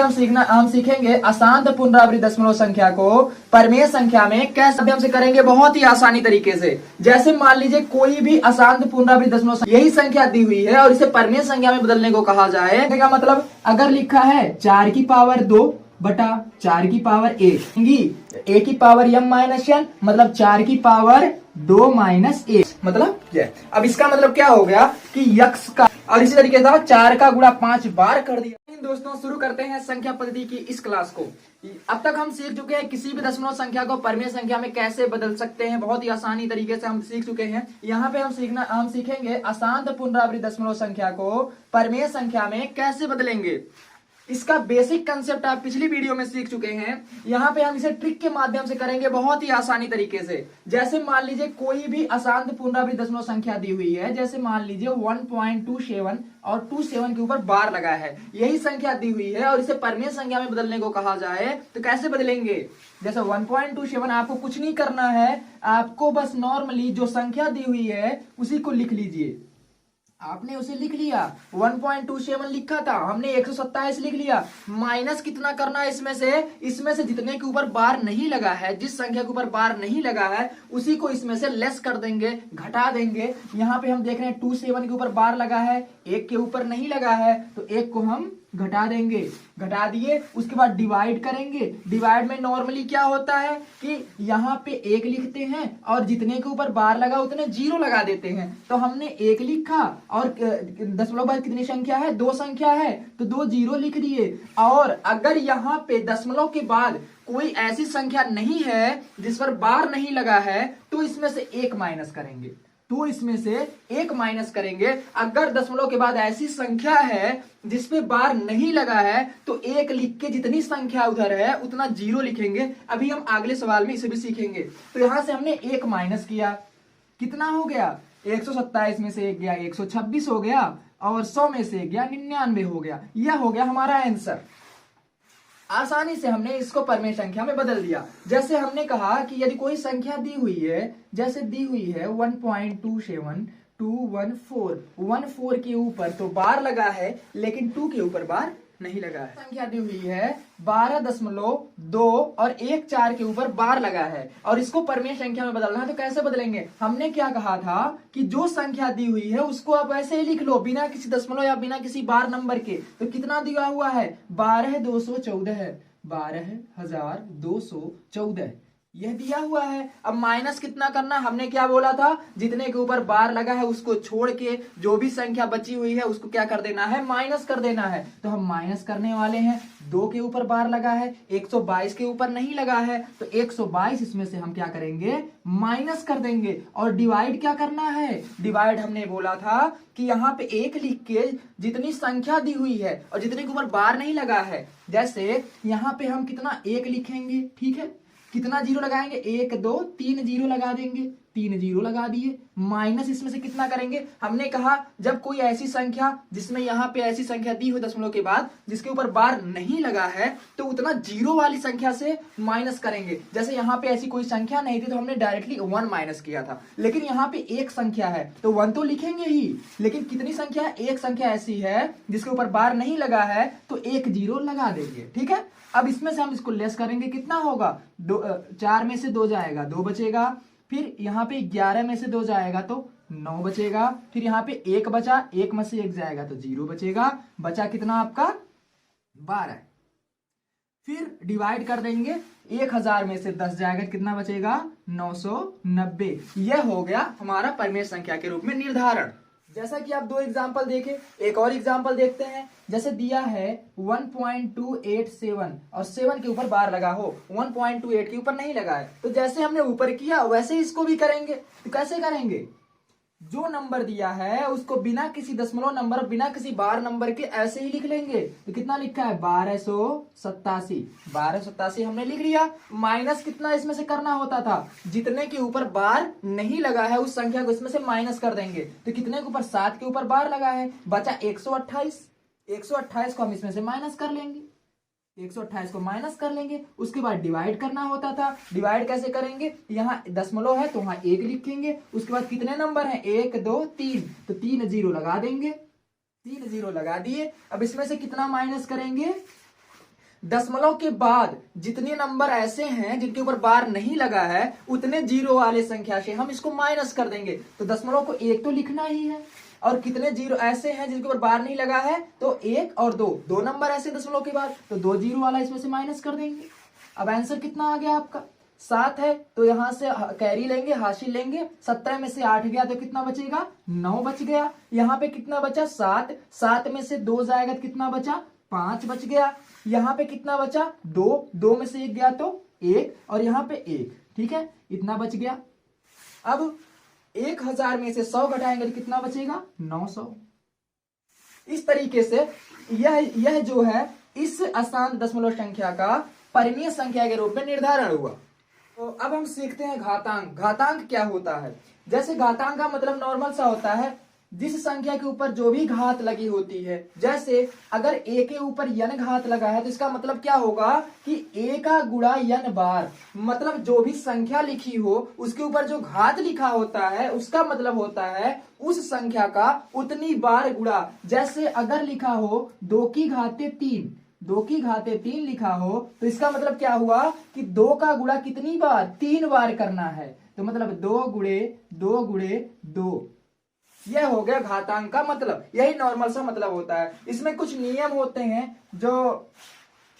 हम सीखेंगे अशांत पुनरावृत्त दशमलव संख्या को परमेय संख्या में कैसे माध्यम से करेंगे, बहुत ही आसानी तरीके से। जैसे मान लीजिए कोई भी अशांत पुनरावृत्त दशमलव संख्या यही संख्या दी हुई है और इसे परमेय संख्या में बदलने को कहा जाए। का मतलब अगर लिखा है 4 की पावर 2 बटा 4 की पावर a की पावर m-n, मतलब 4 की पावर 2 माइनस a, मतलब ये। अब इसका मतलब क्या हो गया कि यक्स का, और इसी तरीके से 4 का गुणा 5 बार कर दिया। दोस्तों शुरू करते हैं संख्या पद्धति की इस क्लास को। अब तक हम सीख चुके हैं किसी भी दशमलव संख्या को परमेय संख्या में कैसे बदल सकते हैं, बहुत ही आसानी तरीके से हम सीख चुके हैं। यहाँ पे हम सीखेंगे अशांत पुनरावृत्त दशमलव संख्या को परमेय संख्या में कैसे बदलेंगे। इसका बेसिक कंसेप्ट आप पिछली वीडियो में सीख चुके हैं। यहाँ पे हम इसे ट्रिक के माध्यम से करेंगे बहुत ही आसानी तरीके से। जैसे मान लीजिए कोई भी अशांत पुनरावृत्त दशमलव संख्या दी हुई है, जैसे मान लीजिए 1.27 और 27 के ऊपर बार लगा है, यही संख्या दी हुई है और इसे परमेय संख्या में बदलने को कहा जाए तो कैसे बदलेंगे। जैसे 1.27 आपको कुछ नहीं करना है, आपको बस नॉर्मली जो संख्या दी हुई है उसी को लिख लीजिए। आपने उसे लिख लिया, 1.27 लिखा था, हमने 127 लिख लिया। माइनस कितना करना है इसमें से जितने के ऊपर बार नहीं लगा है, जिस संख्या के ऊपर बार नहीं लगा है उसी को इसमें से लेस कर देंगे, घटा देंगे। यहाँ पे हम देख रहे हैं 27 के ऊपर बार लगा है, 1 के ऊपर नहीं लगा है, तो 1 को हम घटा देंगे, घटा दिए। उसके बाद डिवाइड करेंगे। डिवाइड में नॉर्मली क्या होता है कि यहाँ पे 1 लिखते हैं और जितने के ऊपर बार लगा उतने 0 लगा देते हैं। तो हमने 1 लिखा और दशमलव बाद कितनी संख्या है, 2 संख्या है, तो 2 0 लिख दिए। और अगर यहाँ पे दशमलव के बाद कोई ऐसी संख्या नहीं है जिस पर बार नहीं लगा है तो इसमें से 1 माइनस करेंगे, अगर दशमलव के बाद ऐसी संख्या है जिसपे बार नहीं लगा है तो 1 लिख के जितनी संख्या उधर है उतना 0 लिखेंगे। अभी हम अगले सवाल में इसे भी सीखेंगे। तो यहां से हमने 1 माइनस किया, कितना हो गया, 127 में से 1 गया 126 हो गया और 100 में से 1 गया 99 हो गया। यह हो गया हमारा आंसर। आसानी से हमने इसको परमेय संख्या में बदल दिया। जैसे हमने कहा कि यदि कोई संख्या दी हुई है, जैसे दी हुई है 1.27214 के ऊपर तो बार लगा है लेकिन 2 के ऊपर बार नहीं लगा है। संख्या दी हुई है 12.2 और 1 4 के ऊपर बार लगा है और इसको परमेय संख्या में बदलना है तो कैसे बदलेंगे। हमने क्या कहा था कि जो संख्या दी हुई है उसको आप ऐसे ही लिख लो बिना किसी दशमलव या बिना किसी बार नंबर के। तो कितना दिया हुआ है, 12,214 है, 12,214 यह दिया हुआ है। अब माइनस कितना करना, हमने क्या बोला था, जितने के ऊपर बार लगा है उसको छोड़ के जो भी संख्या बची हुई है उसको क्या कर देना है, माइनस कर देना है। तो हम माइनस करने वाले हैं। 2 के ऊपर बार लगा है, 122 के ऊपर नहीं लगा है, तो 122 इसमें से हम क्या करेंगे, माइनस कर देंगे। और डिवाइड क्या करना है, डिवाइड हमने बोला था कि यहाँ पे 1 लिख के जितनी संख्या दी हुई है और जितने के ऊपर बार नहीं लगा है, जैसे यहाँ पे हम कितना 1 लिखेंगे, ठीक है, कितना 0 लगाएंगे, 1 2 3 0 लगा देंगे, 3 0 लगा दिए। माइनस इसमें से कितना करेंगे, हमने कहा जब कोई ऐसी संख्या जिसमें यहाँ पे ऐसी संख्या दी हुई दशमलव के बाद जिसके ऊपर बार नहीं लगा है तो उतना 0 वाली संख्या से माइनस करेंगे। जैसे यहाँ पे ऐसी कोई संख्या नहीं थी तो हमने डायरेक्टली 1 माइनस किया था, लेकिन यहाँ पे एक संख्या है तो 1 तो लिखेंगे ही, लेकिन कितनी संख्या है, एक संख्या ऐसी है जिसके ऊपर बार नहीं लगा है तो 1 0 लगा देंगे, ठीक है। अब इसमें से हम इसको लेस करेंगे, कितना होगा, 4 में से 2 जाएगा 2 बचेगा, फिर यहाँ पे 11 में से 2 जाएगा तो 9 बचेगा, फिर यहाँ पे 1 बचा, 1 में से 1 जाएगा तो 0 बचेगा, बचा कितना आपका 12। फिर डिवाइड कर देंगे, 1000 में से 10 जाएगा, कितना बचेगा 990। यह हो गया हमारा परमेय संख्या के रूप में निर्धारण। जैसा कि आप 2 एग्जाम्पल देखे, एक और एग्जाम्पल देखते हैं। जैसे दिया है 1.287 और 7 के ऊपर बार लगा हो, 1.28 के ऊपर नहीं लगा है, तो जैसे हमने ऊपर किया वैसे इसको भी करेंगे। तो कैसे करेंगे, जो नंबर दिया है उसको बिना किसी दशमलव नंबर, बिना किसी बार नंबर के ऐसे ही लिख लेंगे। तो कितना लिखा है, 1287 हमने लिख लिया। माइनस कितना इसमें से करना होता था, जितने के ऊपर बार नहीं लगा है उस संख्या को इसमें से माइनस कर देंगे। तो कितने के ऊपर, 7 के ऊपर बार लगा है, बचा 128 को हम इसमें से माइनस कर लेंगे, 128 को माइनस कर लेंगे। उसके बाद डिवाइड करना होता था, डिवाइड कैसे करेंगे, यहाँ दशमलव है तो वहां 1 लिखेंगे, उसके बाद कितने नंबर हैं, 1 2 3, तो 3 0 लगा देंगे, 3 0 लगा दिए। अब इसमें से कितना माइनस करेंगे, दशमलव के बाद जितने नंबर ऐसे हैं जिनके ऊपर बार नहीं लगा है उतने जीरो वाले संख्या से हम इसको माइनस कर देंगे। तो दशमलव को एक तो लिखना ही है, और कितने जीरो ऐसे हैं जिनके ऊपर बार नहीं लगा है, तो एक और दो, दो नंबर ऐसे दशमलव के बाद, तो दो जीरो वाला इसमें से माइनस कर देंगे। अब आंसर कितना आ गया आपका 7 है, तो यहां से कैरी लेंगे, हाशिल लेंगे, 17 में से 8 गया तो कितना बचेगा 9 बच गया। यहाँ पे कितना बचा 7, 7 में से 2 जाएगा तो कितना बचा 5 बच गया। यहाँ पे कितना बचा 2, 2 में से 1 गया तो 1, और यहाँ पे 1, ठीक है, इतना बच गया। अब 1000 में से 100 घटाएंगे तो कितना बचेगा 900। इस तरीके से यह जो है इस अशांत दशमलव संख्या का परिमेय संख्या के रूप में निर्धारण हुआ। तो अब हम सीखते हैं घातांक। घातांक क्या होता है? जैसे घातांक का मतलब नॉर्मल सा होता है जिस संख्या के ऊपर जो भी घात लगी होती है। जैसे अगर a के ऊपर n घात लगा है तो इसका मतलब क्या होगा कि a का गुणा n बार, मतलब जो भी संख्या लिखी हो उसके ऊपर जो घात लिखा होता है उसका मतलब होता है उस संख्या का उतनी बार गुणा। जैसे अगर लिखा हो 2 की घाते 3, 2 की घाते 3 लिखा हो तो इसका मतलब क्या हुआ कि 2 का गुणा कितनी बार 3 बार करना है। तो मतलब 2 गुणे 2 गुणे 2, यह हो गया घातांक का मतलब। यही नॉर्मल सा मतलब होता है। इसमें कुछ नियम होते हैं जो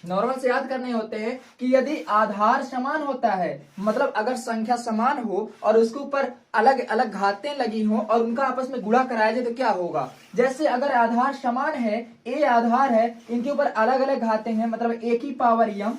नॉर्मल से याद करने होते हैं कि यदि आधार समान होता है, मतलब अगर संख्या समान हो और उसके ऊपर अलग अलग घातें लगी हो और उनका आपस में गुणा कराया जाए तो क्या होगा। जैसे अगर आधार समान है, a आधार है, इनके ऊपर अलग अलग घातें हैं, मतलब a की पावर m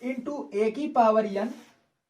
इंटू a की पावर n,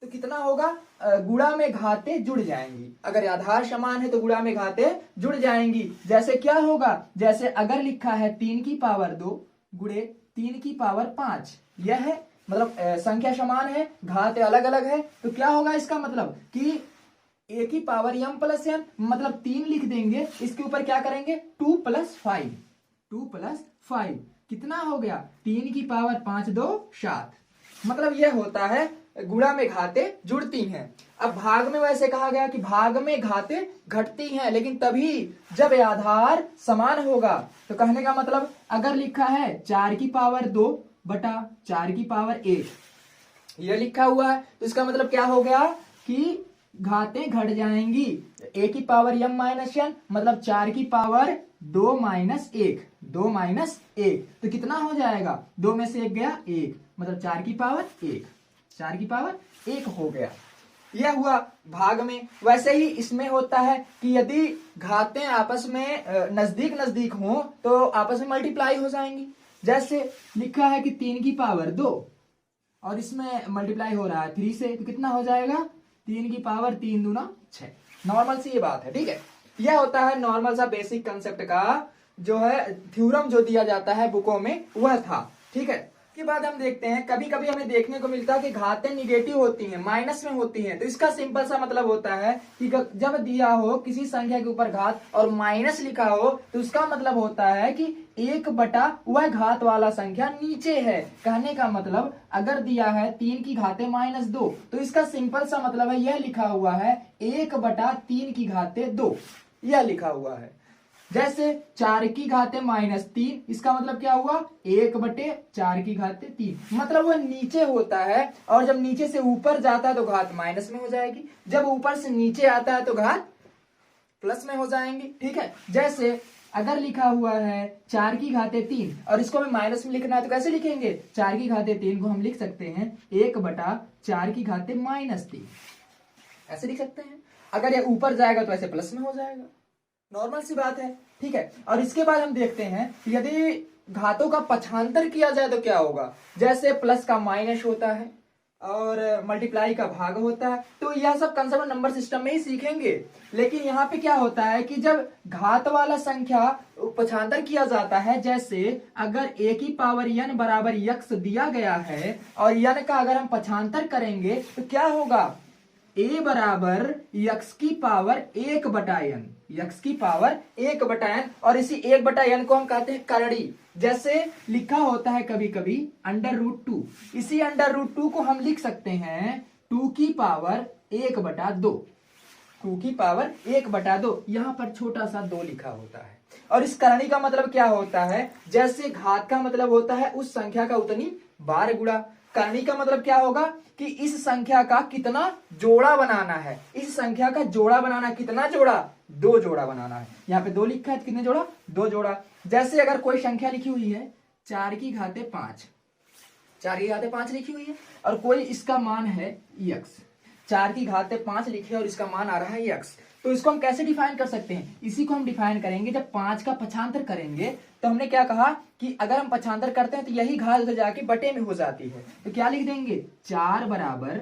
तो कितना होगा गुणा में घाते जुड़ जाएंगी। अगर आधार समान है तो गुणा में घाते जुड़ जाएंगी। जैसे क्या होगा, जैसे अगर लिखा है 3 की पावर 2 गुणे 3 की पावर 5, यह है मतलब संख्या समान है, घाते अलग अलग है, तो क्या होगा इसका मतलब कि a की पावर m प्लस n, मतलब 3 लिख देंगे, इसके ऊपर क्या करेंगे 2 प्लस 5, 2 प्लस 5 कितना हो गया 3 की पावर 5 2 7, मतलब यह होता है गुणा में घाते जुड़ती हैं। अब भाग में वैसे कहा गया कि भाग में घाते घटती हैं, लेकिन तभी जब आधार समान होगा। तो कहने का मतलब अगर लिखा है 4 की पावर 2 बटा 4 की पावर 1, यह लिखा हुआ है, तो इसका मतलब क्या हो गया कि घाते घट जाएंगी। a की पावर m माइनस n, मतलब 4 की पावर 2 माइनस 1, 2 माइनस 1, तो कितना हो जाएगा 2 में से 1 गया 1, मतलब 4 की पावर 1, 4 की पावर 1 हो गया। यह हुआ भाग में। वैसे ही इसमें होता है कि यदि घातें आपस में नजदीक नजदीक हो तो आपस में मल्टीप्लाई हो जाएंगी। जैसे लिखा है कि 3 की पावर 2 और इसमें मल्टीप्लाई हो रहा है 3 से, तो कितना हो जाएगा 3 की पावर 3 दूना 6। नॉर्मल सी ये बात है, ठीक है। यह होता है नॉर्मल सा बेसिक कंसेप्ट का जो है थ्योरम जो दिया जाता है बुकों में वह था, ठीक है। के बाद हम देखते हैं कभी कभी हमें देखने को मिलता है कि घातें निगेटिव होती हैं, माइनस में होती हैं। तो इसका सिंपल सा मतलब होता है कि जब दिया हो किसी संख्या के ऊपर घात और माइनस लिखा हो तो उसका मतलब होता है कि 1 बटा वह घात वाला संख्या नीचे है। कहने का मतलब अगर दिया है 3 की घाते माइनस 2, तो इसका सिंपल सा मतलब है यह लिखा हुआ है 1 बटा 3 की घाते 2, यह लिखा हुआ है। जैसे 4 की घाते माइनस 3, इसका मतलब क्या हुआ 1 बटे 4 की घाते 3, मतलब वह नीचे होता है, और जब नीचे से ऊपर जाता है तो घात माइनस में हो जाएगी, जब ऊपर से नीचे आता है तो घात प्लस में हो जाएंगी, ठीक है। जैसे अगर लिखा हुआ है 4 की घाते 3 और इसको हमें माइनस में लिखना है तो कैसे लिखेंगे 4 की घाते 3 को हम लिख सकते हैं 1 बटा 4 की घाते माइनस 3, ऐसे लिख सकते हैं। अगर यह ऊपर जाएगा तो ऐसे प्लस में हो जाएगा, नॉर्मल सी बात है, ठीक है। और इसके बाद हम देखते हैं यदि घातों का पक्षांतर किया जाए तो क्या होगा। जैसे प्लस का माइनस होता है और मल्टीप्लाई का भाग होता है, तो यह सब कंसेप्ट नंबर सिस्टम में ही सीखेंगे। लेकिन यहाँ पे क्या होता है कि जब घात वाला संख्या पक्षांतर किया जाता है, जैसे अगर a की पावर n बराबर यक्स दिया गया है और n का अगर हम पक्षांतर करेंगे तो क्या होगा a बराबर यक्स की पावर 1 बटा n, यक्स की पावर 1 बटा n, और इसी 1 बटा n को हम कहते हैं करड़ी। जैसे लिखा होता है कभी कभी √2, इसी √2 को हम लिख सकते हैं 2 की पावर 1 बटा 2, 2 की पावर 1 बटा 2, यहां पर छोटा सा 2 लिखा होता है, और इस करणी का मतलब क्या होता है, जैसे घात का मतलब होता है उस संख्या का उतनी बार गुणा। करणी का मतलब क्या होगा कि इस संख्या का कितना जोड़ा बनाना है, इस संख्या का जोड़ा बनाना, कितना जोड़ा, 2 जोड़ा बनाना है। यहाँ पे 2 लिखा है, कितने जोड़ा, 2 जोड़ा। जैसे अगर कोई संख्या लिखी हुई है 4 की घाते 5, 4 की घाते 5 लिखी हुई है और कोई इसका मान है x, 4 की घाते 5 लिखे और इसका मान आ रहा है x, तो इसको हम कैसे डिफाइन कर सकते हैं, इसी को हम डिफाइन करेंगे जब 5 का पक्षांतर करेंगे। तो हमने क्या कहा कि अगर हम पक्षांतर करते हैं तो यही घात उधर जाके बटे में हो जाती है, तो क्या लिख देंगे 4 बराबर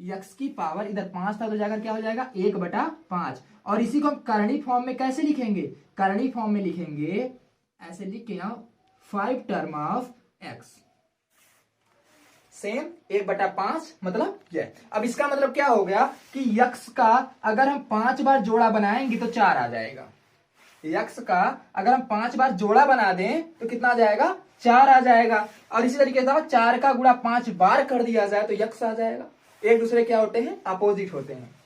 x की पावर, इधर 5 था तो जाकर क्या हो जाएगा 1/5। और इसी को हम करणी फॉर्म में कैसे लिखेंगे, करणी फॉर्म में लिखेंगे ऐसे लिख के 5 टर्म ऑफ x सेम 1/5 मतलब ये। अब इसका मतलब क्या हो गया कि यक्स का अगर हम 5 बार जोड़ा बनाएंगे तो 4 आ जाएगा। यक्स का अगर हम 5 बार जोड़ा बना दें तो कितना आ जाएगा, 4 आ जाएगा। और इसी तरीके से 4 का गुणा 5 बार कर दिया जाए तो यक्स आ जाएगा। एक दूसरे क्या होते हैं, अपोजिट होते हैं।